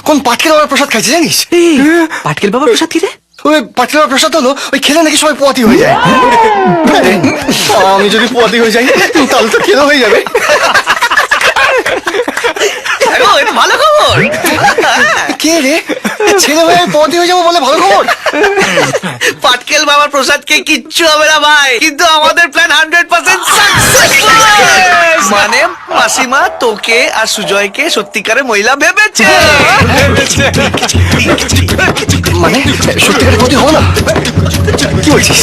কোন পাটকেল বাবার প্রসাদ খাইছে জানিস? পাটকেল বাবার প্রসাদ কি রে? ওই পাটকেল বাবার প্রসাদ হলো ওই খেলে নাকি সবাই পোয়াতি হয়ে যায়। আমি যদি পোয়াতি হয়ে যাই তাহলে তো খেলে হয়ে যাবে। ভালো খবর। কে রে ছেলে হয়ে পোয়াতি হয়ে যাবো বলে ভালো খবর? পাটকেল বাবার প্রসাদ কে কিচ্ছু হবে না ভাই, কিন্তু আমাদের প্ল্যান 100% সাকসেসফুল। মানে মাসিমা তোকে আর সুজয়কে সত্যিকারের মহিলা ভেবেছে। মানে সত্যিকারের ক্ষতি হবো না? কি বলছিস?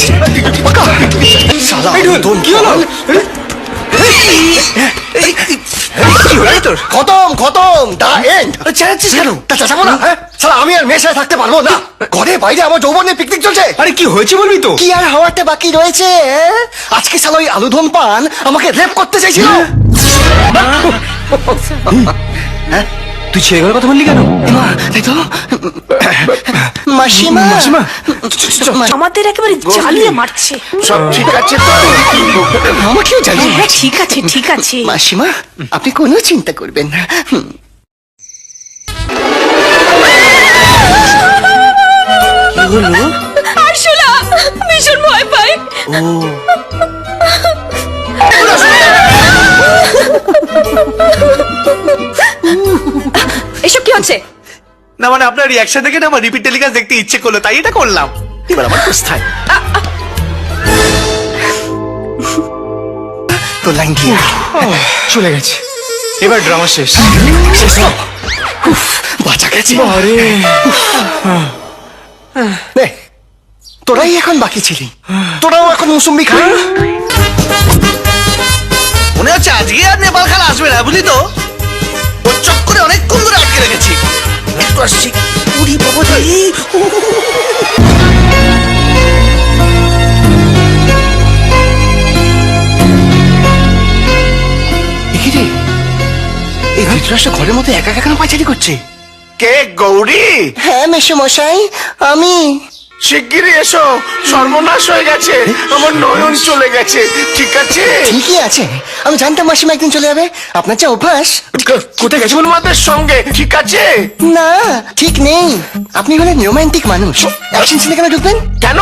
শালা কি হলো? খতম খতম দা এন্ড। চেঁচাচ্ছিস কেন? তা চেঁচাবো না? শালা আমি আর মেয়ের সাথে থাকতে পারবো না। ঘরে বাইরে আমার যৌবনে পিকনিক চলছে। আরে কি হয়েছে বলবি তো? কি আর হওয়াটা বাকি রয়েছে? আজকে শালা ওই আলুধন পান আমাকে রেপ করতে চাইছিল। তুই ছেলেগুলোর কথা বললি কেন? তাই তো মাসিমা মাসিমা আমাদের একেবারে জ্বালিয়ে মারছে। সব ঠিক আছে তো? আমাকেও জ্বালিয়ে হ্যাঁ ঠিক আছে ঠিক আছে। মাসিমা আপনি কোনো চিন্তা করবেন না। আরশোলা ভীষণ ভয় পাই। এসব কি হচ্ছে? না মানে আপনার রিয়াকশন দেখে না আমার রিপিট টেলিকাস্ট দেখতে ইচ্ছে করলো, তাই এটা করলাম। এবার আমার কোথায় তো লাইন কি চলে গেছে, এবার ড্রামা শেষ। শেষ তো? উফ, বাঁচা গেছে। আরে নে, তোরাই এখন বাকি ছিলি, তোরাও এখন মুসুম্বি খা। মনে হচ্ছে আজকে আর নেপাল খেলা আসবে না, বুঝলি তো? ওর চক্করে অনেকক্ষণ ধরে আটকে রেখেছি। একটু আসছি। উড়ি বাবা যাই। রে এই ধৃতরাষ্ট্র ঘরের মধ্যে একা একা পাইচারি করছে। কে গৌরী? হ্যাঁ মেশো মশাই আমি। শিগগিরই এসো, সর্বনাশ হয়ে গেছে, আমার নয়ন চলে গেছে। ঠিক আছে? ঠিকই আছে, আমি জানতাম মাসিমা একদিন চলে যাবে। আপনার যা অভ্যাস। কোথায় গেছে? তোমাদের সঙ্গে। ঠিক আছে? না ঠিক নেই, আপনি হলেন রোমান্টিক মানুষ, অ্যাকশন সিনে কেন ঢুকবেন? কেন?